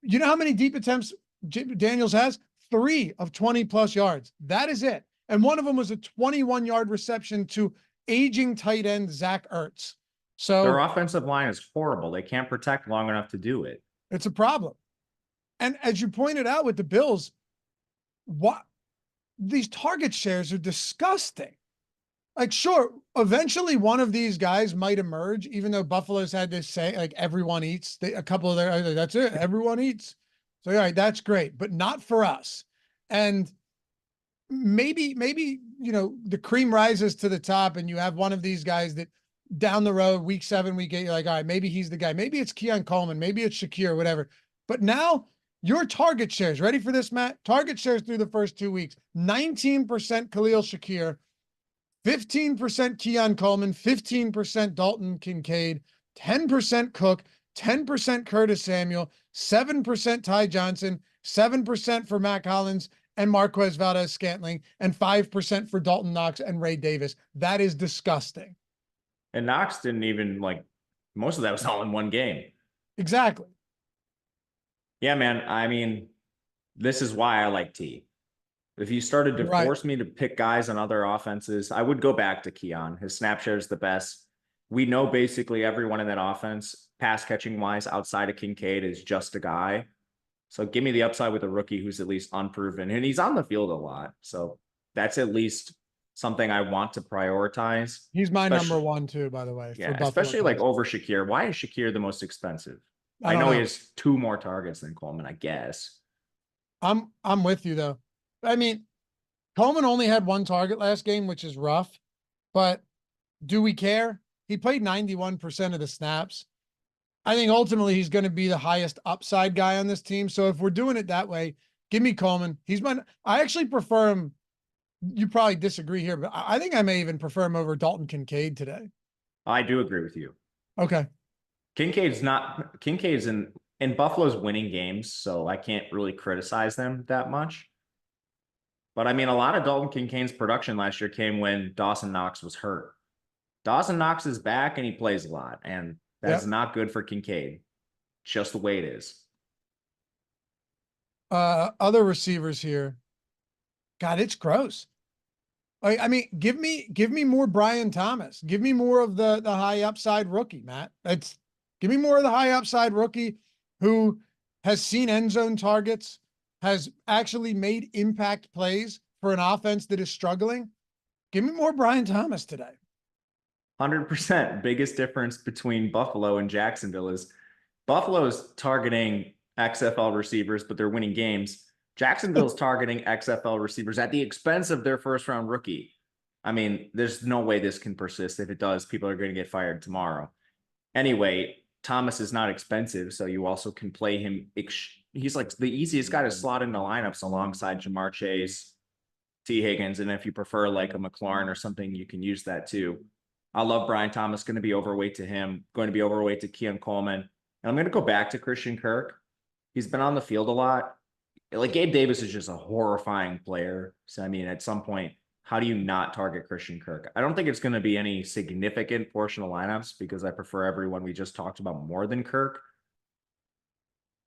You know how many deep attempts Daniels has? 3 of 20 plus yards. That is it. And one of them was a 21-yard reception to aging tight end Zach Ertz. So their offensive line is horrible. They can't protect long enough to do it. it's a problem. And as you pointed out with the Bills, what these target shares are disgusting. Like, sure, eventually one of these guys might emerge, even though Buffalo's had this say, like, everyone eats. A couple of their, that's it, everyone eats. So, all right, that's great, but not for us. And maybe, the cream rises to the top and you have one of these guys that down the road, week 7, week 8, you're like, all right, maybe he's the guy. Maybe it's Keon Coleman. Maybe it's Shakir, whatever. But now your target shares, ready for this, Matt? Target shares through the first 2 weeks, 19% Khalil Shakir, 15% Keon Coleman, 15% Dalton Kincaid, 10% Cook, 10% Curtis Samuel, 7% Ty Johnson, 7% for Mac Hollins and Marquez Valdez-Scantling, and 5% for Dalton Knox and Ray Davis. That is disgusting. And Knox didn't even most of that was all in one game. Exactly. Yeah, man. I mean, this is why I like T. If you started to force me to pick guys on other offenses, I would go back to Keon. His snap share is the best. We know basically everyone in that offense, pass catching wise, outside of Kincaid, is just a guy. So give me the upside with a rookie who's at least unproven, and he's on the field a lot. So that's at least something I want to prioritize. He's my number one too, by the way. Yeah, especially like over Shakir. Why is Shakir the most expensive? I know he has 2 more targets than Coleman, I guess. I'm with you though. I mean, Coleman only had 1 target last game, which is rough, but do we care? He played 91% of the snaps. I think ultimately he's going to be the highest upside guy on this team. So if we're doing it that way, give me Coleman. I actually prefer him. You probably disagree here, but I think I may even prefer him over Dalton Kincaid today. I do agree with you. Okay. Kincaid's in Buffalo's winning games, so I can't really criticize them that much. But I mean, a lot of Dalton Kincaid's production last year came when Dawson Knox was hurt. Dawson Knox is back and he plays a lot, and that's not good for Kincaid. Just the way it is. Other receivers here. God, it's gross. I mean, give me more Brian Thomas. Give me more of the high upside rookie, Matt. Give me more of the high upside rookie who has seen end zone targets, has actually made impact plays for an offense that is struggling. Give me more Brian Thomas today. 100%. Biggest difference between Buffalo and Jacksonville is Buffalo's targeting XFL receivers, but they're winning games. Jacksonville's targeting XFL receivers at the expense of their first round rookie. I mean, there's no way this can persist. If it does, people are going to get fired tomorrow. Anyway, Thomas is not expensive, so you also can play him. He's like the easiest guy to slot into lineups alongside Jamar Chase, T. Higgins, and if you prefer like a McLaurin or something, you can use that too. I love Brian Thomas, going to be overweight to him, going to be overweight to Keon Coleman. And I'm going to go back to Christian Kirk. He's been on the field a lot. Like Gabe Davis is just a horrifying player. So, I mean, at some point, how do you not target Christian Kirk? I don't think it's going to be any significant portion of lineups because I prefer everyone we just talked about more than Kirk.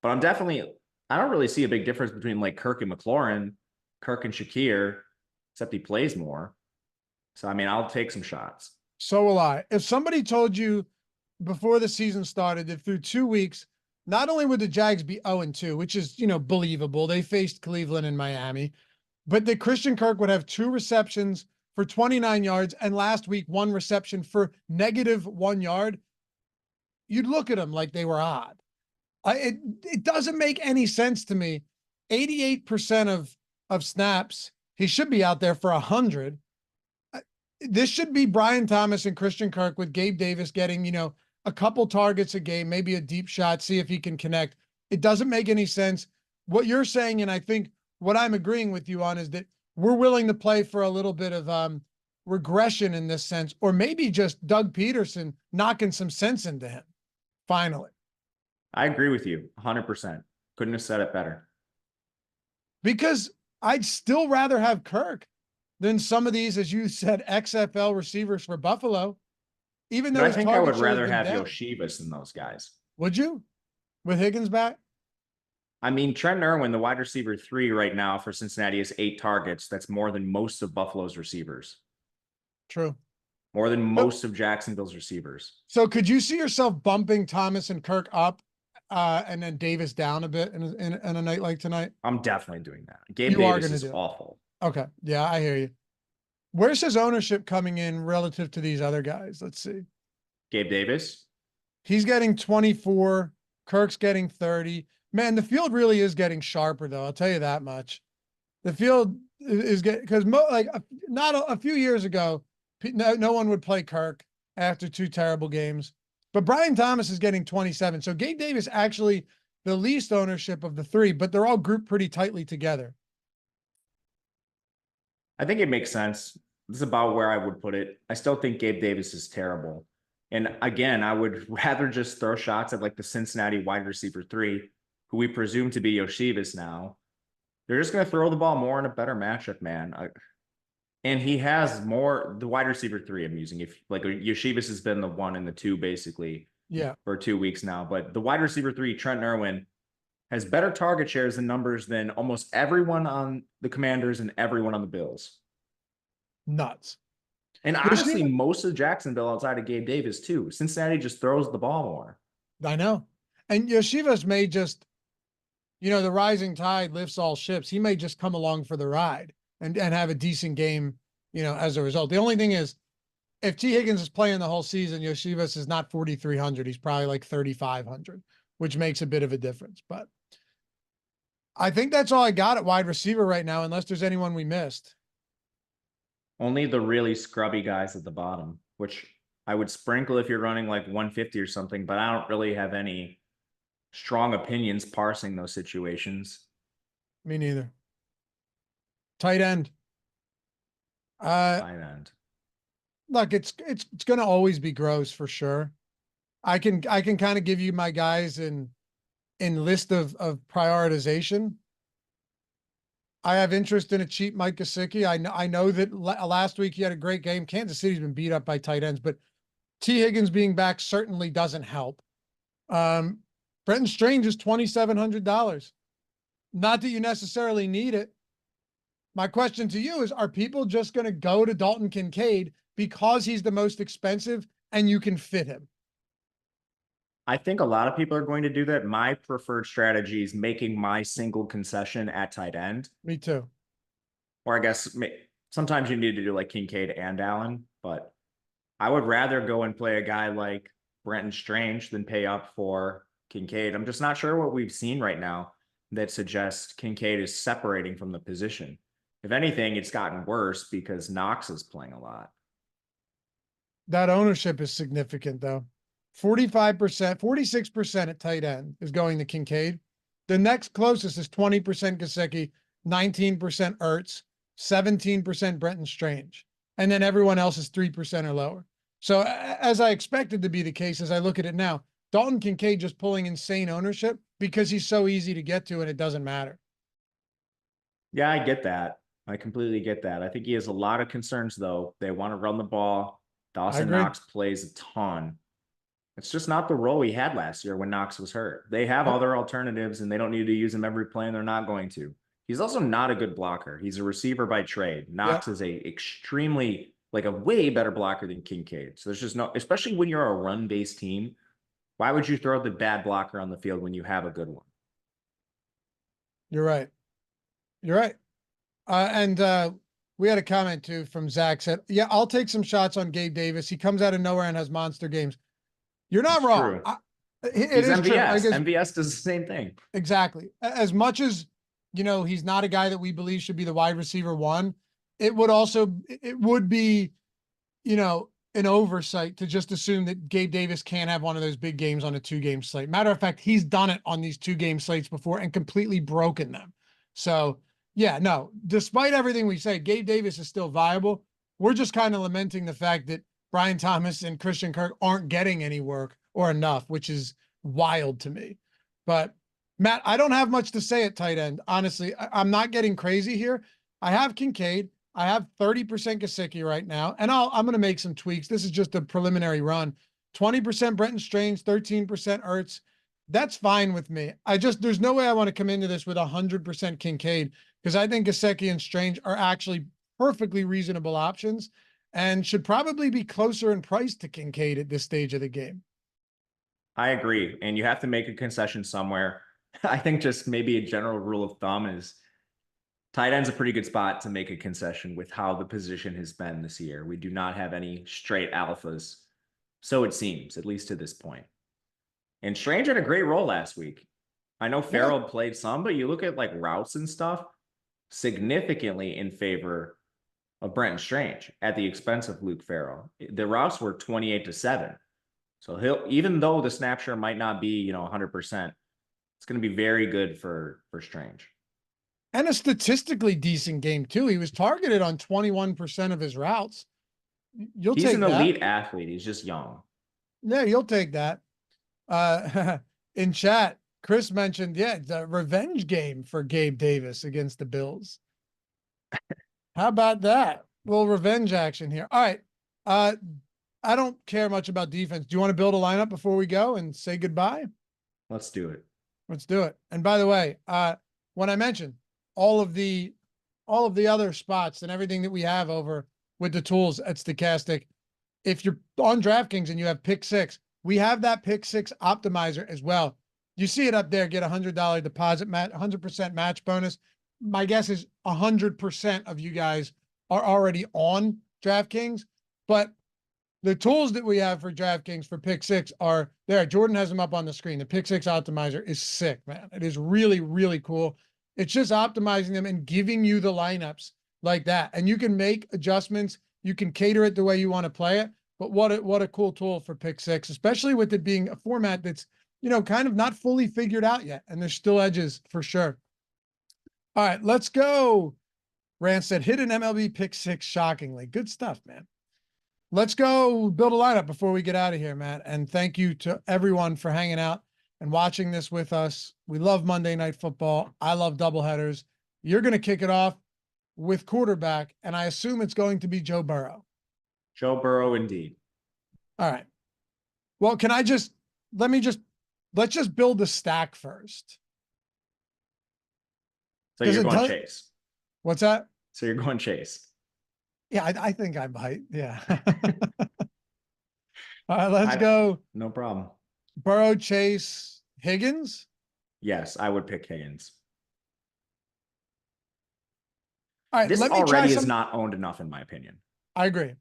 But I don't really see a big difference between like Kirk and McLaurin, Kirk and Shakir, except he plays more. So, I mean, I'll take some shots. So will I. If somebody told you before the season started that through 2 weeks, not only would the Jags be 0-2, which is, believable. They faced Cleveland and Miami, but that Christian Kirk would have 2 receptions for 29 yards and last week 1 reception for -1 yard. You'd look at them like they were odd. It doesn't make any sense to me. 88% of snaps, he should be out there for 100. This should be Brian Thomas and Christian Kirk with Gabe Davis getting, a couple targets a game, maybe a deep shot, see if he can connect. It doesn't make any sense. What you're saying, and I think what I'm agreeing with you on, is that we're willing to play for a little bit of regression in this sense, or maybe just Doug Peterson knocking some sense into him. Finally. I agree with you 100%. Couldn't have said it better. Because I'd still rather have Kirk than some of these, as you said, XFL receivers for Buffalo. Even though I think I would rather have Yoshivas than those guys. Would you? With Higgins back? I mean, Trent Irwin, the wide receiver 3 right now for Cincinnati, has 8 targets. That's more than most of Buffalo's receivers. True. More than So, most of Jacksonville's receivers. so could you see yourself bumping Thomas and Kirk up, and then Davis down a bit in a night like tonight? I'm definitely doing that. Gabe You are Davis going to is do it. awful. Okay. Yeah, I hear you. Where's his ownership coming in relative to these other guys? Let's see. Gabe Davis? He's getting 24. Kirk's getting 30. Man, the field really is getting sharper, though. I'll tell you that much. The field is getting, because not a few years ago, no one would play Kirk after 2 terrible games. But Brian Thomas is getting 27. So Gabe Davis actually the least ownership of the 3, but they're all grouped pretty tightly together. I think it makes sense. This is about where I would put it. I still think Gabe Davis is terrible. And again, I would rather just throw shots at like the Cincinnati wide receiver 3, who we presume to be Yoshivas now. They're just going to throw the ball more in a better matchup, man. And he has more, the wide receiver 3 I'm using. If like Yoshivas has been the 1 and the 2 basically for 2 weeks now. But the wide receiver 3, Trent Irwin, has better target shares and numbers than almost everyone on the Commanders and everyone on the Bills. Nuts. And honestly, most of Jacksonville outside of Gabe Davis too. Cincinnati just throws the ball more. I know. And Yoshivas may just, the rising tide lifts all ships. He may just come along for the ride and have a decent game, as a result. The only thing is, if T. Higgins is playing the whole season, Yoshivas is not 4,300. He's probably like 3,500, which makes a bit of a difference. But I think that's all I got at wide receiver right now, unless there's anyone we missed. Only the really scrubby guys at the bottom, which I would sprinkle if you're running like 150 or something, but I don't really have any strong opinions parsing those situations. Me neither. Tight end. Tight end. Look, it's going to always be gross for sure. I can kind of give you my guys in list of prioritization. I have interest in a cheap Mike Gesicki. I know that last week he had a great game. Kansas City's been beat up by tight ends, but T. Higgins being back certainly doesn't help. Brenton Strange is $2,700. Not that you necessarily need it. My question to you is, are people just going to go to Dalton Kincaid because he's the most expensive and you can fit him? I think a lot of people are going to do that. My preferred strategy is making my single concession at tight end. Me too. Or I guess sometimes you need to do like Kincaid and Allen, but I would rather go and play a guy like Brenton Strange than pay up for Kincaid. I'm just not sure what we've seen right now that suggests Kincaid is separating from the position. If anything, it's gotten worse because Knox is playing a lot. That ownership is significant though. 45%, 46% at tight end is going to Kincaid. The next closest is 20% Gesicki, 19% Ertz, 17% Brenton Strange. And then everyone else is 3% or lower. So as I expected to be the case, as I look at it now, Dalton Kincaid just pulling insane ownership because he's so easy to get to and it doesn't matter. Yeah, I get that. I completely get that. I think he has a lot of concerns though. They want to run the ball. Dawson Knox plays a ton. It's just not the role he had last year when Knox was hurt. They have other alternatives and they don't need to use him every play and they're not going to. He's also not a good blocker. He's a receiver by trade. Knox is a way better blocker than Kincaid. So there's just no, especially when you're a run-based team, why would you throw the bad blocker on the field when you have a good one? You're right. And we had a comment too from Zach said, yeah, I'll take some shots on Gabe Davis. He comes out of nowhere and has monster games. You're not wrong. It is MVS. true. MVS does the same thing. Exactly. As much as, he's not a guy that we believe should be the wide receiver 1, it would be, an oversight to just assume that Gabe Davis can't have one of those big games on a 2-game slate. Matter of fact, he's done it on these 2-game slates before and completely broken them. So yeah, no, despite everything we say, Gabe Davis is still viable. We're just kind of lamenting the fact that Brian Thomas and Christian Kirk aren't getting any work or enough, which is wild to me. But Matt, I don't have much to say at tight end. Honestly, I'm not getting crazy here. I have Kincaid. I have 30% Gesicki right now, and I'm going to make some tweaks. This is just a preliminary run. 20% Brenton Strange, 13% Ertz, That's fine with me. There's no way I want to come into this with 100% Kincaid, because I think Gesicki and Strange are actually perfectly reasonable options and should probably be closer in price to Kincaid at this stage of the game. I agree. And you have to make a concession somewhere. I think just maybe a general rule of thumb is tight end's a pretty good spot to make a concession with how the position has been this year. We do not have any straight alphas. So it seems, at least to this point. And Strange had a great role last week. I know Farrell played some, but you look at like routes and stuff, significantly in favor of Brenton Strange at the expense of Luke Farrell. The routes were 28-7. So even though the snap share might not be, 100%, it's going to be very good for Strange. And a statistically decent game too. He was targeted on 21% of his routes. He's an elite athlete. He's just young. Yeah, you'll take that. In chat, Chris mentioned, the revenge game for Gabe Davis against the Bills. How about that? A little revenge action here. All right. I don't care much about defense. Do you want to build a lineup before we go and say goodbye? Let's do it. Let's do it. And by the way, when I mentioned all of the other spots and everything that we have over with the tools at Stochastic, if you're on DraftKings and you have pick six, we have that pick six optimizer as well. You see it up there, get $100 deposit match, 100% match bonus. My guess is 100% of you guys are already on DraftKings, but the tools that we have for DraftKings for pick six are there. Jordan has them up on the screen. The pick six optimizer is sick, man. It is really, really cool. It's just optimizing them and giving you the lineups like that. And you can make adjustments. You can cater it the way you want to play it. But what a cool tool for pick six, especially with it being a format that's, kind of not fully figured out yet. And there's still edges for sure. All right, let's go. Rand said, hit an MLB pick six shockingly. Good stuff, man. Let's go build a lineup before we get out of here, Matt. And thank you to everyone for hanging out and watching this with us. We love Monday Night Football. I love doubleheaders. You're going to kick it off with quarterback, and I assume it's going to be Joe Burrow. Joe Burrow, indeed. All right. Well, let's just build the stack first. So you're going Chase. What's that? So you're going Chase. Yeah, I think I might. Yeah. All right, let's go. No problem. Burrow, Chase, Higgins. Yes, I would pick Higgins. All right, this already is not owned enough, in my opinion. I agree.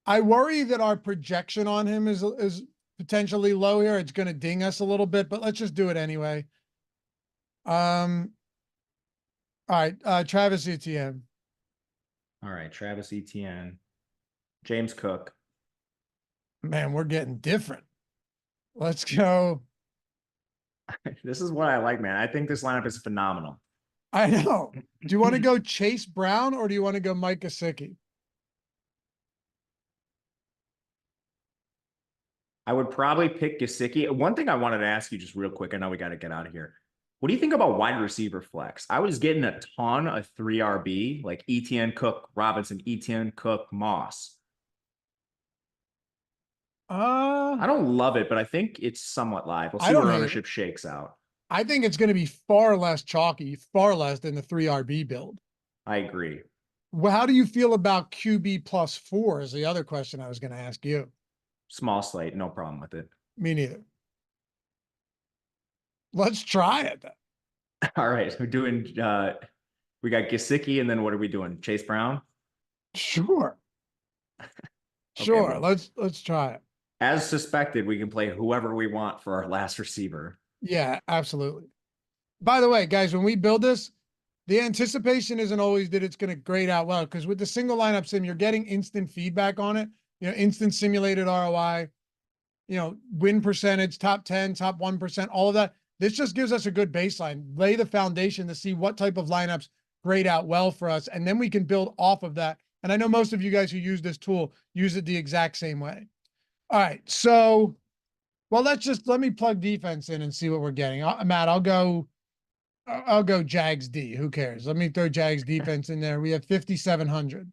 I worry that our projection on him is potentially low here. It's going to ding us a little bit, but let's just do it anyway. All right, Travis Etienne. All right, Travis Etienne. James Cook. Man, we're getting different. Let's go. This is what I like, man. I think this lineup is phenomenal. I know. Do you want to go Chase Brown or do you want to go Mike Gesicki? I would probably pick Gesicki. One thing I wanted to ask you just real quick, I know we got to get out of here. What do you think about wide receiver flex? I was getting a ton of 3RB, like Etienne, Cook, Robinson, Etienne, Cook, Moss. I don't love it, but I think it's somewhat live. We'll see where ownership shakes out. I think it's going to be far less chalky, far less than the 3RB build. I agree. Well, how do you feel about QB +4 is the other question I was going to ask you. Small slate, no problem with it. Me neither. Let's try it. All right, we're doing, we got Gesicki, and then what are we doing? Chase Brown? Sure. Sure, let's try it. As suspected, we can play whoever we want for our last receiver. Yeah, absolutely. By the way, guys, when we build this, the anticipation isn't always that it's going to grade out well, because with the single lineup sim, you're getting instant feedback on it. Instant simulated ROI, win percentage, top 10, top 1%, all of that. This just gives us a good baseline, lay the foundation to see what type of lineups grade out well for us. And then we can build off of that. And I know most of you guys who use this tool use it the exact same way. All right. So, well, let me plug defense in and see what we're getting. Matt, I'll go Jags D. Who cares? Let me throw Jags defense in there. We have 5,700.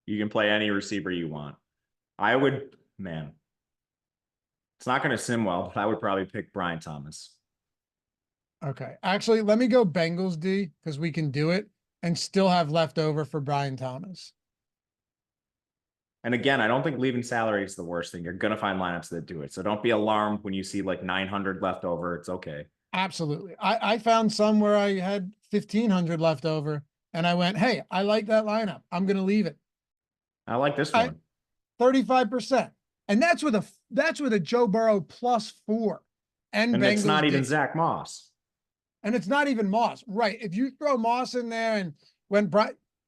You can play any receiver you want. I would, man. It's not going to sim well, but I would probably pick Brian Thomas. Okay. Actually, let me go Bengals D because we can do it and still have leftover for Brian Thomas. And again, I don't think leaving salary is the worst thing. You're going to find lineups that do it. So don't be alarmed when you see like 900 left over. It's okay. Absolutely. I found some where I had 1,500 left over and I went, hey, I like that lineup. I'm going to leave it. I like this one. 35%. And that's with a Joe Burrow +4 and Bengals it's not D. even Zach Moss. And it's not even Moss. Right. If you throw Moss in there and when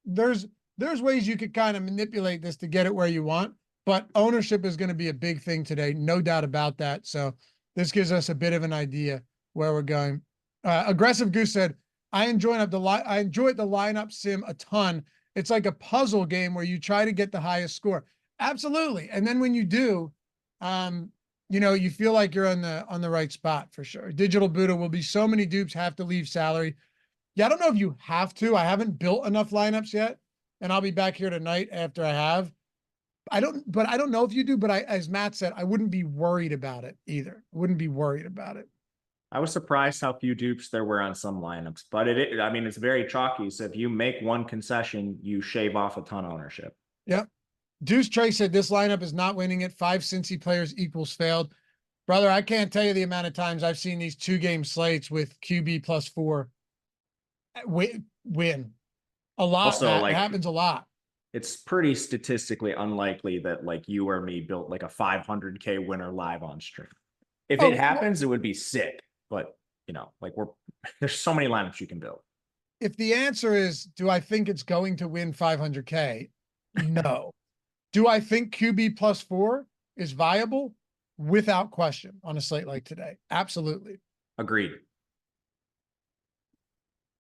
there's ways you could kind of manipulate this to get it where you want, but ownership is going to be a big thing today. No doubt about that. So this gives us a bit of an idea where we're going. Aggressive Goose said, I enjoyed the lineup sim a ton. It's like a puzzle game where you try to get the highest score. Absolutely. And then when you do, you feel like you're on the right spot for sure. Digital Buddha will be so many dupes have to leave salary. Yeah, I don't know if you have to. I haven't built enough lineups yet, and I'll be back here tonight after I have. I don't know if you do, but as Matt said, I wouldn't be worried about it either. I wouldn't be worried about it. I was surprised how few dupes there were on some lineups, but it's very chalky. So if you make one concession, you shave off a ton of ownership. Yep. Deuce Trey said this lineup is not winning it. 5 Cincy players equals failed. Brother, I can't tell you the amount of times I've seen these 2-game slates with QB +4 win. A lot. Also, it happens a lot. It's pretty statistically unlikely that like you or me built like a 500K winner live on stream. If it happens, it would be sick. But there's so many lineups you can build. If the answer is, do I think it's going to win 500K? No. Do I think QB +4 is viable? Without question on a slate like today. Absolutely. Agreed.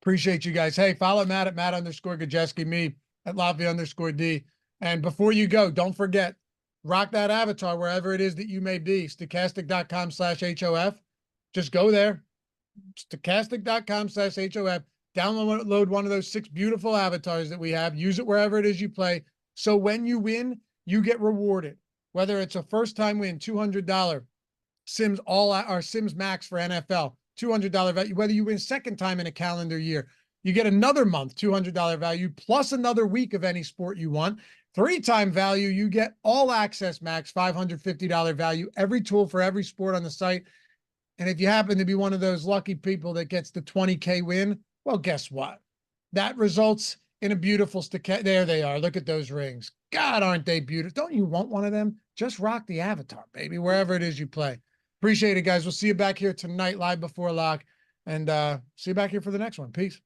Appreciate you guys. Hey, follow Matt at Matt_Gajewski, me at Latvia_D. And before you go, don't forget, rock that avatar wherever it is that you may be. Stochastic.com/HOF. Just go there. Stochastic.com/HOF. Download one of those 6 beautiful avatars that we have. Use it wherever it is you play. So when you win, you get rewarded. Whether it's a first-time win, $200 Sims Sims Max for NFL, $200 value. Whether you win second time in a calendar year, you get another month, $200 value, plus another week of any sport you want. 3-time value, you get all access max, $550 value, every tool for every sport on the site. And if you happen to be one of those lucky people that gets the 20K win, well, guess what? That results in a beautiful there they are. Look at those rings. God, aren't they beautiful? Don't you want one of them? Just rock the avatar, baby, wherever it is you play. Appreciate it, guys. We'll see you back here tonight, live before lock. And see you back here for the next one. Peace.